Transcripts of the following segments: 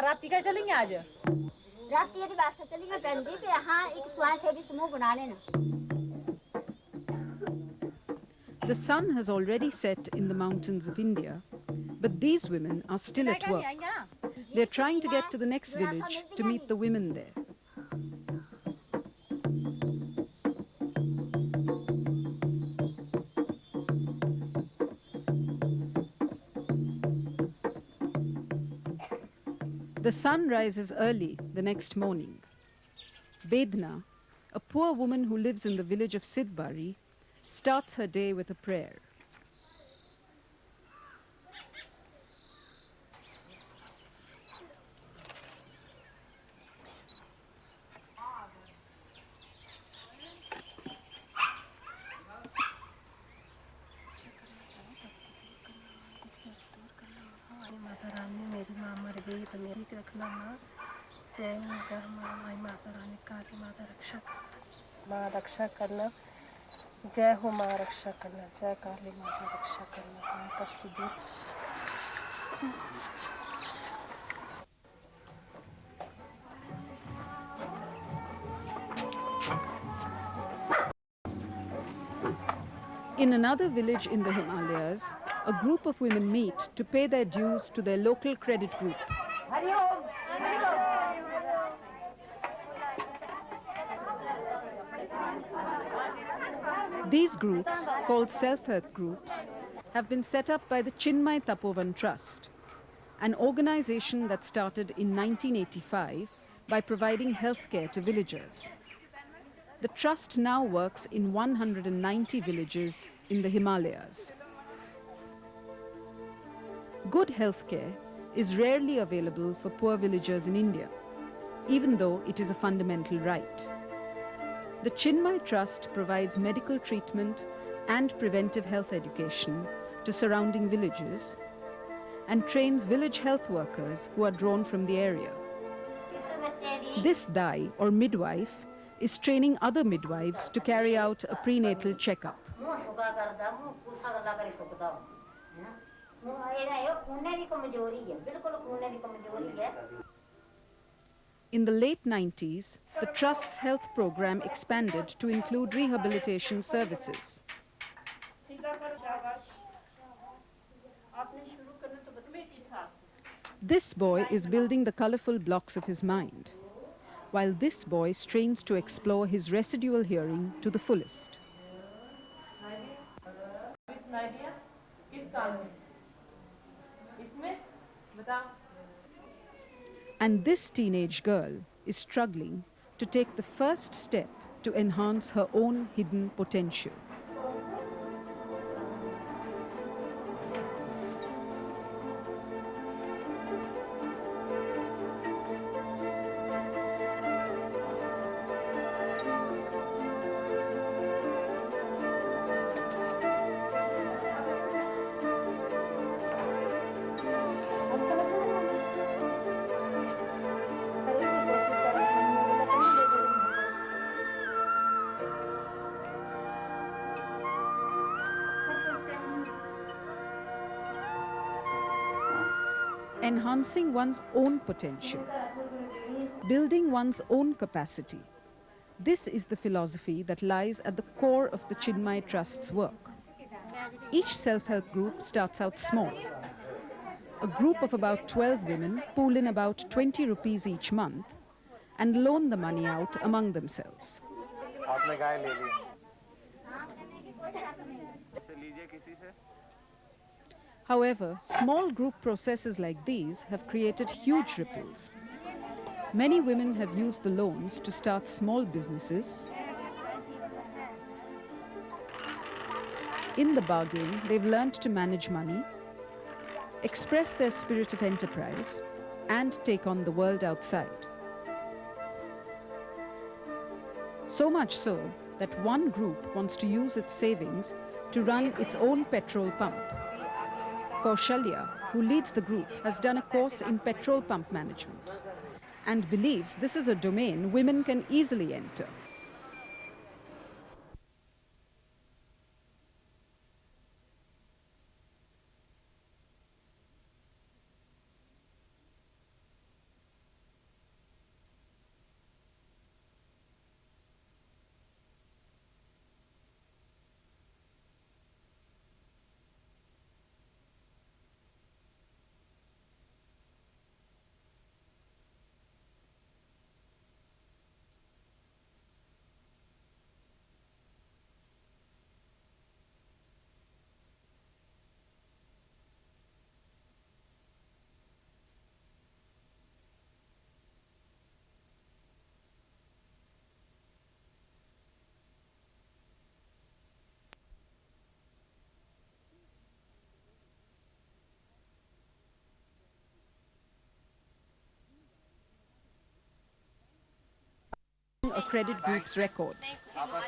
राती का चलेंगे आज राती ये वास्ते चलेंगे पेंदी पे हां एक स्वयंसेवी समूह बनाने ना. The sun has already set in the mountains of India, but these women are still at work. They're trying to get to the next village to meet the women there. The sun rises early the next morning. Bedna, a poor woman who lives in the village of Sidbari, starts her day with a prayer. माँ रक्षा करना जय हो माँ रक्षा करना जय काली माता रक्षा करना माँ कष्ट दूर. In another village in the Himalayas, a group of women meet to pay their dues to their local credit group. These groups, called self-help groups, have been set up by the Chinmay Tapovan Trust, an organization that started in 1985 by providing healthcare to villagers. The trust now works in 190 villages in the Himalayas. Good healthcare is rarely available for poor villagers in India, even though it is a fundamental right. The Chinmay Trust provides medical treatment and preventive health education to surrounding villages and trains village health workers who are drawn from the area. This Dai, or midwife, is training other midwives to carry out a prenatal checkup. In the late 90s, the Trust's health program expanded to include rehabilitation services. This boy is building the colorful blocks of his mind, while this boy strains to explore his residual hearing to the fullest. And this teenage girl is struggling to take the first step to enhance her own hidden potential. Enhancing one's own potential, building one's own capacity. This is the philosophy that lies at the core of the Chinmay Trust's work. Each self-help group starts out small. A group of about 12 women pool in about 20 rupees each month and loan the money out among themselves. However, small group processes like these have created huge ripples. Many women have used the loans to start small businesses. In the bargain, they've learned to manage money, express their spirit of enterprise, and take on the world outside. So much so that one group wants to use its savings to run its own petrol pump. Kaushalya, who leads the group, has done a course in petrol pump management and believes this is a domain women can easily enter. a credit group's records.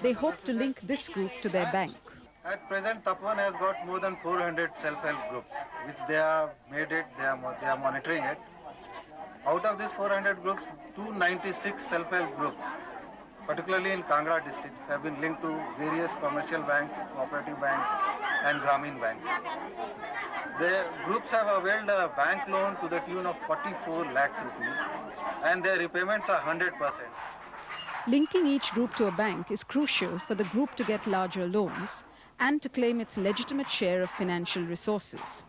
They hope to link this group to their bank. At present, Tapan has got more than 400 self-help groups, which they have made it, they are monitoring it. Out of these 400 groups, 296 self-help groups, particularly in Kangra districts, have been linked to various commercial banks, cooperative banks, and Grameen banks. The groups have availed a bank loan to the tune of 44 lakhs rupees, and their repayments are 100%. Linking each group to a bank is crucial for the group to get larger loans and to claim its legitimate share of financial resources.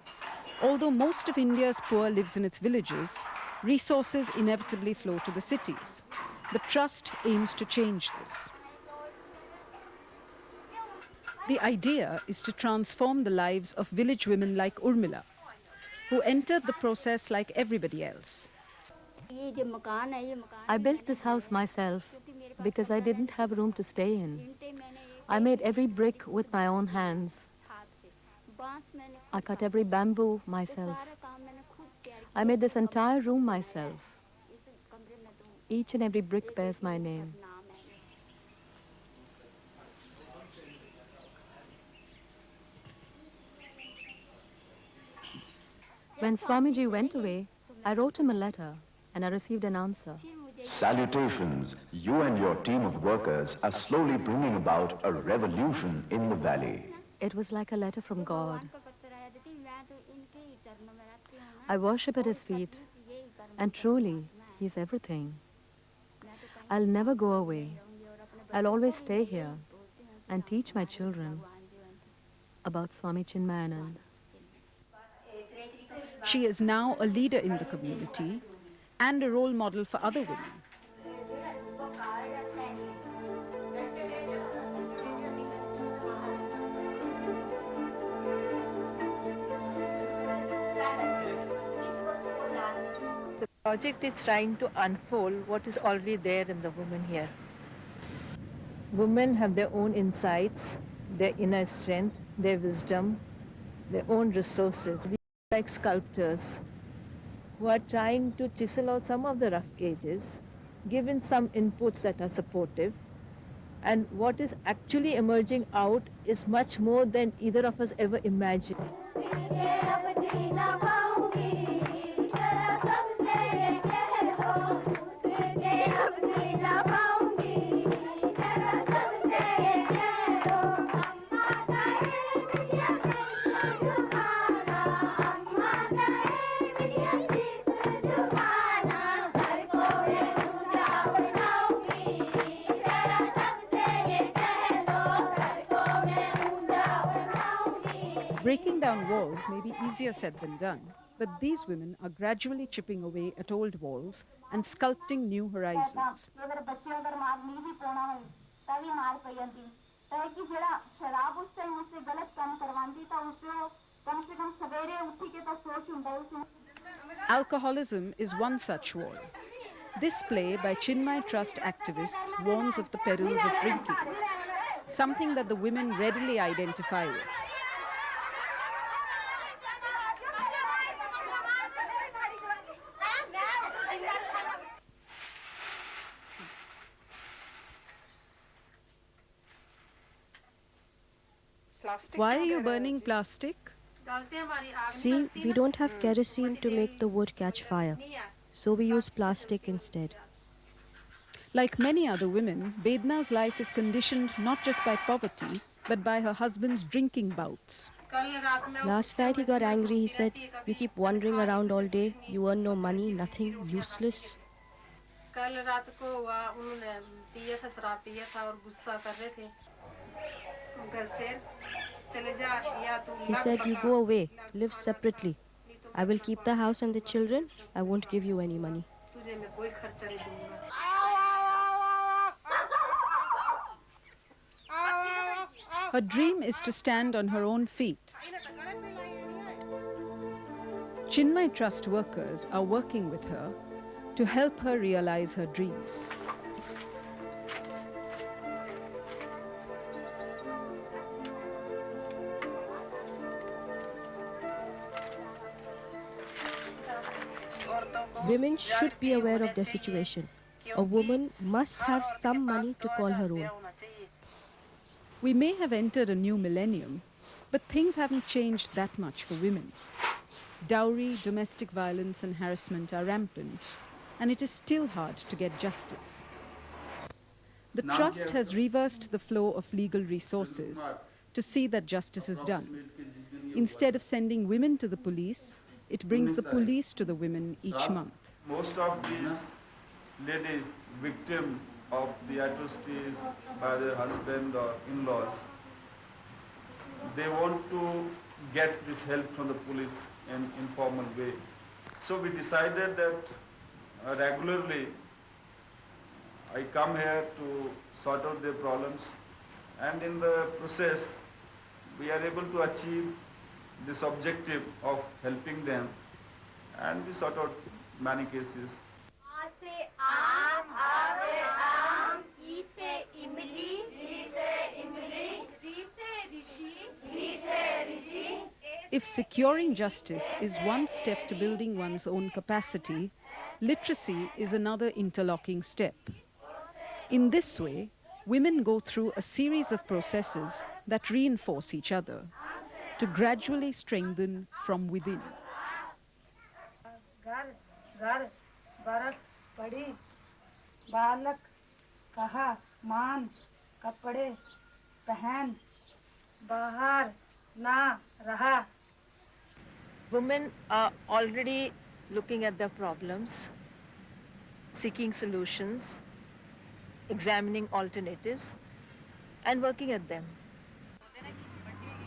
Although most of India's poor lives in its villages, resources inevitably flow to the cities. The trust aims to change this. The idea is to transform the lives of village women like Urmila, who entered the process like everybody else. I built this house myself because I didn't have room to stay in. I made every brick with my own hands. I cut every bamboo myself. I made this entire room myself. Each and every brick bears my name. When Swamiji went away, I wrote him a letter and I received an answer. Salutations. You and your team of workers are slowly bringing about a revolution in the valley. It was like a letter from God. I worship at his feet, and truly, he's everything. I'll never go away. I'll always stay here and teach my children about Swami Chinmayanand. She is now a leader in the community and a role model for other women. The project is trying to unfold what is already there in the women here. Women have their own insights, their inner strength, their wisdom, their own resources. We are like sculptors who are trying to chisel out some of the rough edges, given some inputs that are supportive, and what is actually emerging out is much more than either of us ever imagined. Breaking down walls may be easier said than done, but these women are gradually chipping away at old walls and sculpting new horizons. Alcoholism is one such wall. This play by Chinmay Trust activists warns of the perils of drinking, something that the women readily identify with. Why are you burning plastic? See, we don't have kerosene to make the wood catch fire, so we use plastic instead. Like many other women, Bedna's life is conditioned not just by poverty, but by her husband's drinking bouts. Last night he got angry. He said, "You keep wandering around all day, you earn no money, nothing, useless." He said, "You go away, live separately. I will keep the house and the children. I won't give you any money." Her dream is to stand on her own feet. Chinmay Trust workers are working with her to help her realize her dreams. Women should be aware of their situation. a woman must have some money to call her own. We may have entered a new millennium, but things haven't changed that much for women. Dowry, domestic violence and harassment are rampant, and it is still hard to get justice. The Trust has reversed the flow of legal resources to see that justice is done. Instead of sending women to the police, it brings the police to the women each month. Most of these ladies, victim of the atrocities by their husband or in-laws, they want to get this help from the police in informal way. So we decided that regularly I come here to sort out their problems, and in the process we are able to achieve this objective of helping them, and we sort out many cases. If securing justice is one step to building one's own capacity, literacy is another interlocking step. In this way, women go through a series of processes that reinforce each other to gradually strengthen from within. Women are already looking at their problems, seeking solutions, examining alternatives, and working at them.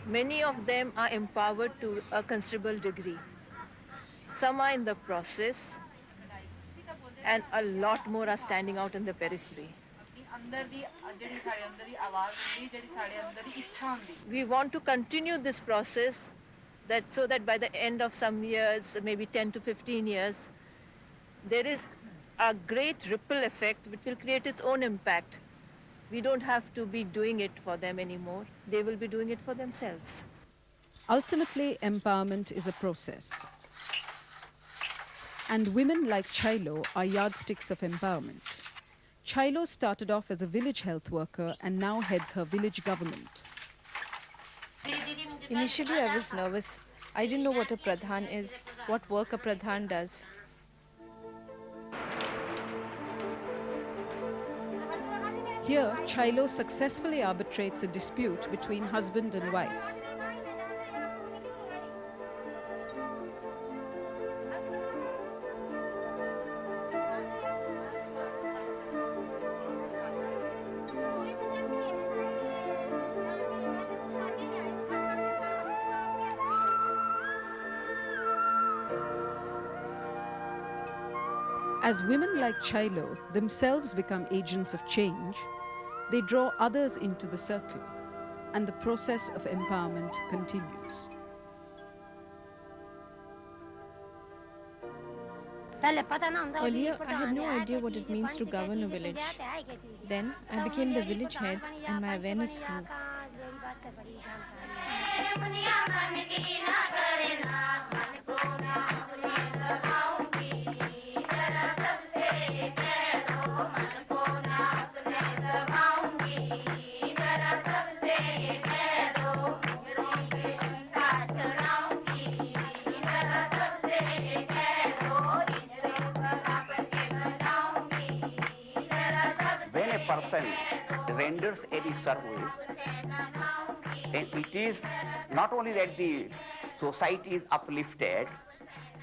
Many of them are empowered to a considerable degree. Some are in the process, and a lot more are standing out in the periphery. We want to continue this process so that by the end of some years, maybe 10 to 15 years, there is a great ripple effect which will create its own impact. We don't have to be doing it for them anymore. They will be doing it for themselves. Ultimately, empowerment is a process. And women like Chilo are yardsticks of empowerment. Chilo started off as a village health worker and now heads her village government. Initially, I was nervous. I didn't know what a pradhan is, what work a pradhan does. Here, Chilo successfully arbitrates a dispute between husband and wife. As women like Chilo themselves become agents of change, they draw others into the circle, and the process of empowerment continues. Earlier, I had no idea what it means to govern a village. Then, I became the village head and my awareness grew. When a person renders any service, then it is not only that the society is uplifted,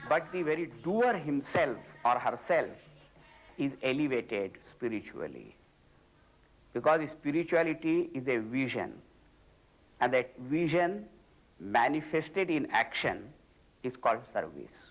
but the very doer himself or herself is elevated spiritually. Because spirituality is a vision, and that vision manifested in action is called service.